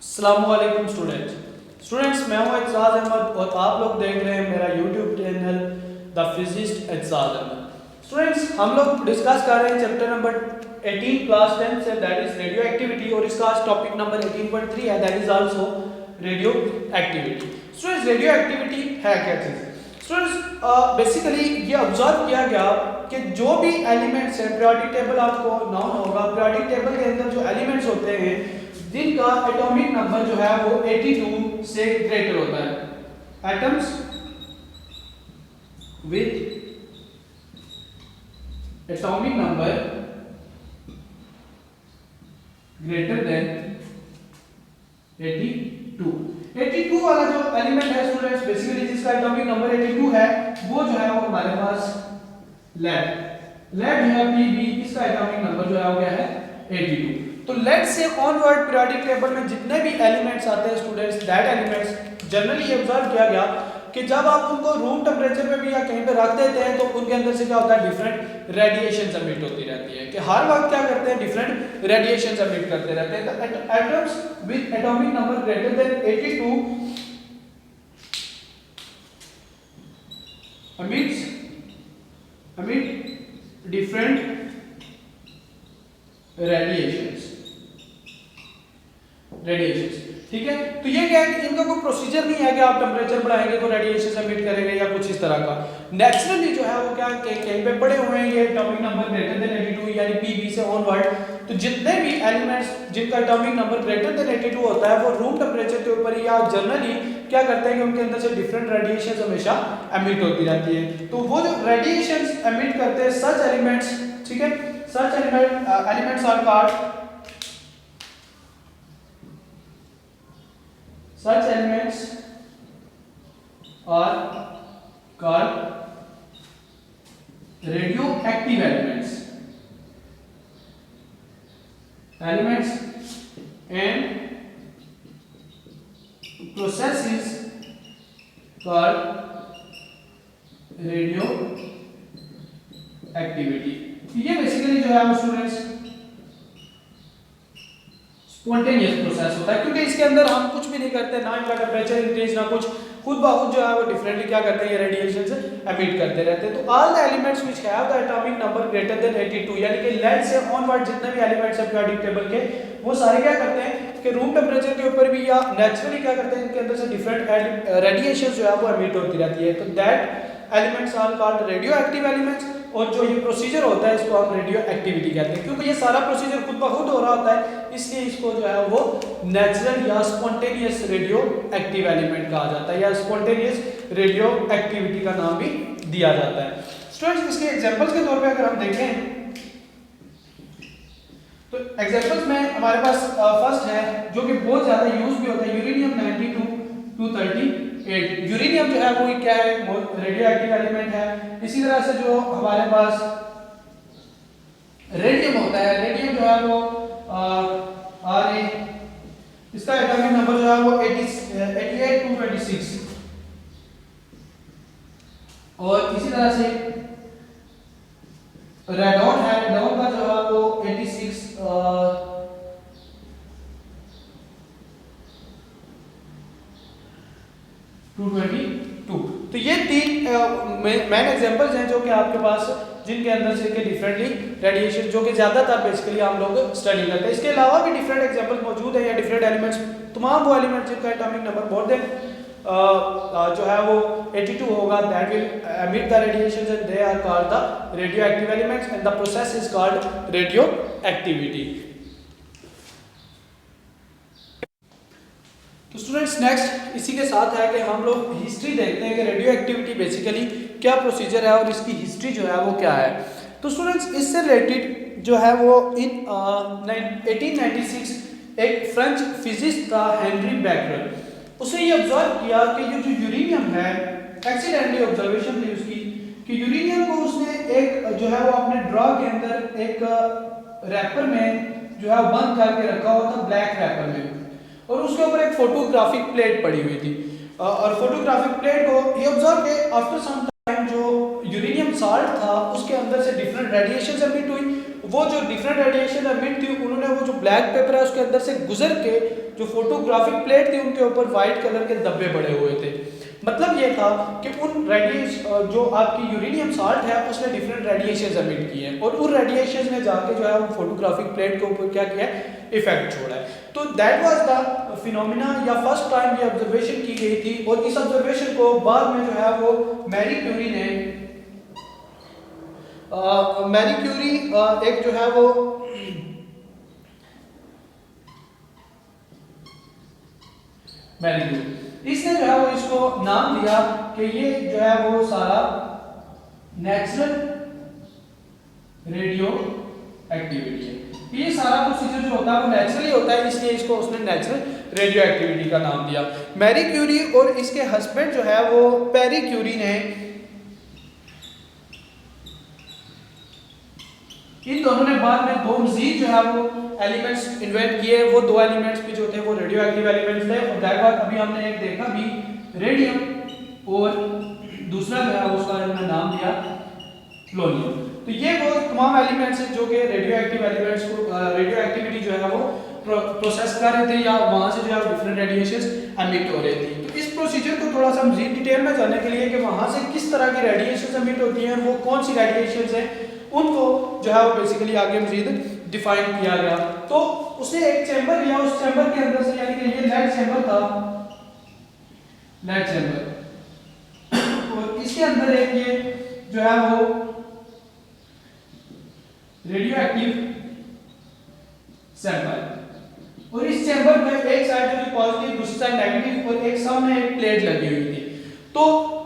अस्सलामुअलैकुम स्टूडेंट्स मैं हूं एजाज अहमद और आप लोग देख रहे हैं मेरा YouTube channel the physicist Ejaz Ahmad. Students हम लोग डिस्कस कर रहे हैं चैप्टर नंबर 18 क्लास 10 से, दैट इज रेडियो एक्टिविटी, और इसका आज टॉपिक नंबर 18.3 है, that is also radio activity. Students radio activity है क्या चीज़? स्टूडेंट्स बेसिकली ये ऑब्जर्व किया गया कि जो भी एलिमेंट्स है, पीरियोडिक टेबल आपको नाउन होगा, पीरियोडिक टेबल के अंदर जो एलिमेंट्स होते हैं जिनका एटॉमिक नंबर जो है वो 82 से ग्रेटर होता है, atoms with atomic number greater than 82 वाला जो एलिमेंट है स्टूडेंट्स, बेसिकली जिसका एटॉमिक नंबर 82 है, वो जो है वो हमारे पास लेड जो है Pb, इसका एटॉमिक नंबर जो है वो क्या है 82। तो लेट से ऑनवर्ड पीरियोडिक टेबल में जितने भी एलिमेंट्स आते हैं स्टूडेंट्स, दैट एलिमेंट्स जनरली ये ऑब्जर्व किया गया कि जब आप उनको रूम टेम्परेचर पे भी या कहीं पे रख देते हैं तो उनके अंदर से क्या होता है, डिफरेंट रेडिएशंस एमिट होती रहती है, कि हर वक्त क्या करते हैं, डिफरेंट रेडिएशंस एमिट करते रहते हैं। तो atoms with atomic number greater than 82 emit different radiations, ठीक है। तो ये क्या है कि इनका कोई प्रोसीजर नहीं है कि आप टेम्परेचर बढ़ाएंगे तो रेडिएशन एमिट करेंगे या कुछ इस तरह का। नेचुरली जो है वो क्या कहीं पे पड़े हुए हैं ये एटॉमिक नंबर ग्रेटर देन 82 यानी Pb से ऑनवर्ड, तो जितने भी एलिमेंट्स जिनका एटॉमिक नंबर ग्रेटर देन 82 होता है वो रूम टेम्परेचर के ऊपर या जनरली क्या करते हैं कि उनके अंदर से डिफरेंट रेडिएशंस हमेशा एमिट होती रहती है। तो वो जो रेडिएशंस एमिट करते हैं सच एलिमेंट्स, ठीक है, such elements are called such elements are called radioactive elements and process is called radioactivity। ये बेसिकली जो है स्टूडेंट्स स्पॉन्टेनियस प्रोसेस होता है, क्योंकि इसके अंदर हम कुछ भी नहीं करते, ना इनका टेम्परेचर इंक्रीज ना कुछ, खुद ब खुद जो है वो डिफरेंटली क्या करते हैं, ये रेडिएशंस एमिट करते रहते हैं। तो all the elements which have the atomic number greater than 82 यानी कि लेड से ऑनवर्ड जितने भी एलिमेंट्स हैं पीरियोडिक टेबल के, वो सारे क्या करते हैं कि रूम टेम्परेचर के ऊपर भी या नेचुरली क्या करते हैं, इनके अंदर से डिफरेंट रेडिएशंस जो है वो एमिट होती रहती है। तो that elements are called radioactive elements, और जो ये प्रोसीजर होता है इसको हम रेडियो एक्टिविटी कहते हैं, क्योंकि ये सारा प्रोसीजर खुद ब खुद हो रहा होता है, इसलिए इसको जो है वो नेचुरल या स्पॉन्टेनियस रेडियो एक्टिव एलिमेंट कहा जाता है, या स्पॉन्टेनियस रेडियो एक्टिविटी का नाम भी दिया जाता है। स्टूडेंट्स इसके एग्जांपल्स के तौर पे अगर हम देखें तो एग्जांपल्स में हमारे पास फर्स्ट है जो कि बहुत ज्यादा यूज भी होता है, यूरेनियम 92-238। यूरेनियम जो है वो क्या है, रेडियो एक्टिव एलिमेंट है। इसी तरह से जो हमारे पास रेडियम होता है, रेडियम जो है वो Ra, इसका एटॉमिक नंबर जो है वो 88-226, और इसी तरह से रेडॉन है, रेडॉन का जो है वो 86 222। तो ये तीन मेन एग्जांपल्स हैं जो कि आपके पास, जिनके अंदर से के डिफरेंटली रेडिएशन जो कि ज्यादातर बेसिकली हम लोग स्टडी करते हैं। इसके अलावा भी डिफरेंट एग्जांपल्स मौजूद है या डिफरेंट एलिमेंट्स, तमाम वो एलिमेंट्स जिनका एटॉमिक नंबर मोर देन जो है वो 82 होगा, that will emit the radiations and they are called the radioactive elements and the process is called radioactivity। तो स्टूडेंट्स नेक्स्ट इसी के साथ है कि हम लोग हिस्ट्री देखते हैं कि रेडियो एक्टिविटी बेसिकली क्या प्रोसीजर है और इसकी हिस्ट्री जो है वो क्या है। तो स्टूडेंट्स इससे रिलेटेड जो है वो इन 1896 एक फ्रेंच फिजिस्ट था हेनरी बेकरल, उसने ये ऑब्जर्व किया कि ये जो यूरेनियम है, एक्सीडेंटली ऑब्जर्वेशन थी उसकी कि यूरेनियम को उसने एक जो है वो अपने ड्रॉ के अंदर एक रैपर में जो है बंद करके रखा हुआ था, ब्लैक रैपर में, और उसके ऊपर एक फोटोग्राफिक प्लेट पड़ी हुई थी, और फोटोग्राफिक प्लेट को ये ऑब्जर्व के आफ्टर सम टाइम जो यूरेनियम साल्ट था उसके अंदर से डिफरेंट रेडिएशंस एमिट हुई, वो जो डिफरेंट रेडिएशन एमिट थी उन्होंने वो जो ब्लैक पेपर है उसके अंदर से गुजर के जो फोटोग्राफिक प्लेट थी उनके ऊपर वाइट कलर के धब्बे पड़े हुए थे। मतलब ये था कि उन रेडिएशन जो आपकी यूरेनियम साल्ट है उसने डिफरेंट रेडिएशन एमिट किए हैं और उन रेडिएशन ने जाके जो है वो फोटोग्राफिक प्लेट के ऊपर क्या किया है, इफेक्ट छोड़ा है। तो दैट वाज द फिनोमिना या फर्स्ट टाइम ये ऑब्जर्वेशन की गई थी और इस ऑब्जर्वेशन को बाद में जो है वो मैरी क्यूरी ने एक जो है वो मैरी क्यूरी इसने जो है वो इसको नाम दिया कि ये जो है वो सारा नेचुरल रेडियो एक्टिविटी है। ये सारा प्रोसीजर जो होता है वो नेचुरली होता है, इसलिए इसको उसने नेचुरल रेडियो एक्टिविटी का नाम दिया। मैरी क्यूरी और इसके हस्बैंड जो है वो पेरी क्यूरी ने इन दोनों ने बाद में दो मजीद जो है वो एलिमेंट्स इन्वेंट किए। वो दो एलिमेंट्स भी जो थे वो रेडियो एक्टिव एलिमेंट्स थे और दैट वाज अभी हमने एक देखा भी रेडियम और दूसरा जो है उसका हमने नाम दिया प्लोनियम। तो ये वो तमाम एलिमेंट्स हैं जो कि रेडियो एक्टिव एलिमेंट्स को रेडियो एक्टिविटी जो है वो प्रोसेस कर रहे थे या वहां से जो है डिफरेंट रेडिएशंस एमिट हो रहे थे। तो इस प्रोसीजर को थोड़ा सा मजीद डिटेल में जानने के लिए कि वहां से किस तरह की रेडिएशंस एमिट होती हैं, वो कौन सी रेडिएशंस हैं, उनको जो है वो बेसिकली आगे मजीद डिफाइन किया गया। तो उसने एक चैम्बर लिया, उस चैम्बर के अंदर से यानी कि ये लेड चैम्बर था, लेड चैम्बर और इसके अंदर एक ये जो है वो रेडियो एक्टिव सैंपल और इस चैम्बर में एक साइड जो पॉजिटिव दूसरी साइड नेगेटिव और एक सामने एक प्लेट लगी हुई थी। तो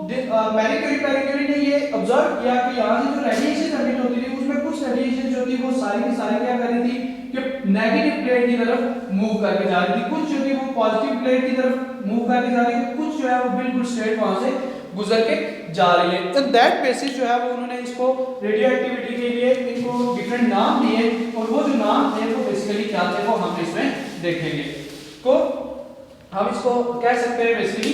मैरी क्यूरी ने ये ऑब्जर्व किया कि यहाँ से जो रेडिएशन एमिट होती थी उसमें कुछ रेडिएशन जो थी वो सारी की सारी क्या कर रही थी कि नेगेटिव प्लेट की तरफ मूव करके जा रही थी, कुछ जो थी वो पॉजिटिव प्लेट की तरफ मूव करके जा रही थी, कुछ जो है वो बिल्कुल स्ट्रेट वहां से गुजर के जा रही है। तो दैट बेसिस जो है वो उन्होंने इसको रेडियो एक्टिविटी के लिए इनको डिफरेंट नाम दिए और वो जो नाम थे वो बेसिकली क्या थे वो हम इसमें देखेंगे। तो हम इसको कह सकते हैं बेसिकली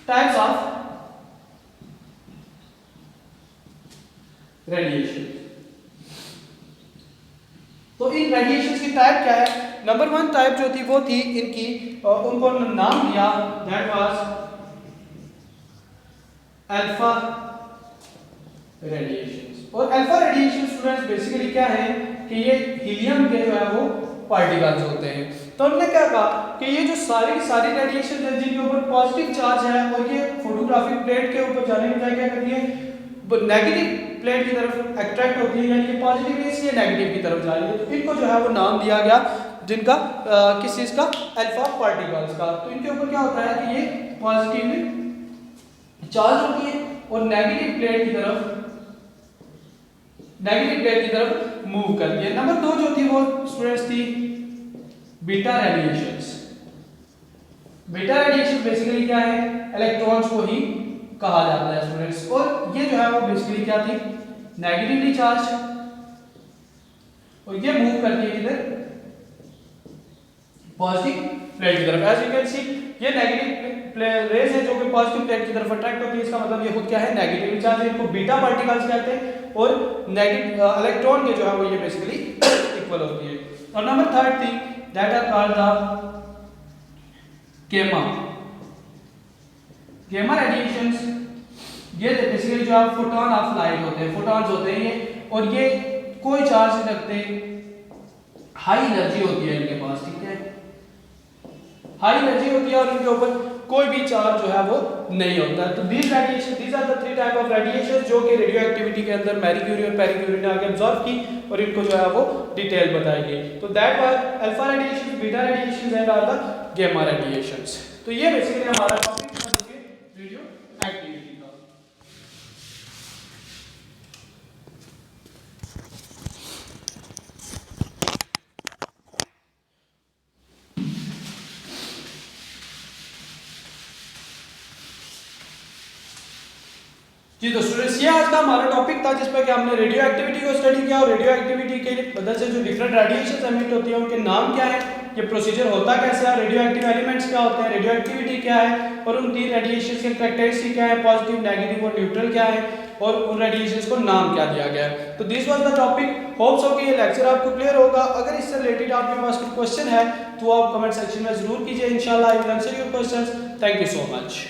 टाइप्स ऑफ रेडिएशन। तो इन रेडिएशंस की टाइप क्या है? नंबर 1 टाइप जो थी वो थी इनकी उनको नाम दिया दैट वाज अल्फा रेडिएशंस। और अल्फा रेडिएशन स्टूडेंट्स बेसिकली क्या है कि ये हीलियम के जो है वो पार्टिकल्स होते हैं। तो हमने क्या कहा कि ये जो सारी रेडिएशन है जिनके ऊपर पॉजिटिव चार्ज है और ये फोटोग्राफिक प्लेट के ऊपर जाने के बजाय क्या करती है वो नेगेटिव प्लेट की तरफ अट्रैक्ट होती है, यानी कि पॉजिटिव है इसलिए नेगेटिव की तरफ जा रही है। तो इनको जो है वो नाम दिया गया जिनका किस चीज का अल्फा पार्टिकल्स का। तो इनके ऊपर क्या होता है कि ये पॉजिटिव चार्ज होती है और नेगेटिव प्लेट की तरफ मूव करती है। नंबर 2 जो थी वो स्टूडेंट्स थी beta radiations. Beta radiation basically क्या है इलेक्ट्रॉन्स को ही कहा जाता है स्टूडेंट्स। और ये जो है वो बेसिकली क्या थी नेगेटिवली चार्ज और ये मूव करती है किधर पॉजिटिव प्लेट की तरफ। एज यू कैन सी ये नेगेटिव रेज है जो कि पॉजिटिव प्लेट की तरफ अट्रैक्ट होती है, इसका मतलब ये खुद क्या है नेगेटिव चार्ज है, इनको बीटा पार्टिकल्स कहते हैं और नेगेटिव इलेक्ट्रॉन के जो है वो ये बेसिकली इक्वल होती है। और नंबर 3 थी that are called the gamma radiations. ये बेसिकली जो आप फोटोन ऑफ लाइट होते हैं, फोटॉन्स होते हैं ये और ये कोई चार्ज नहीं रखते, हाई एनर्जी होती है इनके पास, ठीक है हाई एनर्जी होती है और इनके ऊपर कोई भी चार्ज जो है वो नहीं होता है। तो these are the 3 type of radiation जो कि रेडियो एक्टिविटी के अंदर मैरी क्यूरी और पेरी क्यूरी ने आगे ऑब्जर्व की और इनको जो है वो डिटेल बताई गई। तो that was alpha radiation, beta radiation and are the gamma radiations. तो ये बेसिकली हमारा टॉपिक था रेडियो एक्टिविटी का। जी तो स्टूडेंट्स ये आज का हमारा टॉपिक था जिसमें कि हमने रेडियो एक्टिविटी को स्टडी किया और रेडियो एक्टिविटी के वजह से जो डिफरेंट रेडिएशन एमिट होती है उनके नाम क्या है, ये प्रोसीजर होता कैसे है, रेडियो एक्टिव एलिमेंट्स क्या होते हैं, रेडियो एक्टिविटी क्या है और उन 3 रेडिएशन के कैरेक्टरिस्टिक क्या है, पॉजिटिव नेगेटिव और न्यूट्रल क्या है और उन रेडिएशंस को नाम क्या दिया गया है। तो this was the topic. Hopes हो कि ये लेक्चर आपको क्लियर होगा। अगर इससे रिलेटेड आपके पास कोई क्वेश्चन है तो आप कमेंट सेक्शन में जरूर कीजिए। इंशाल्लाह I will answer your questions. Thank you so much.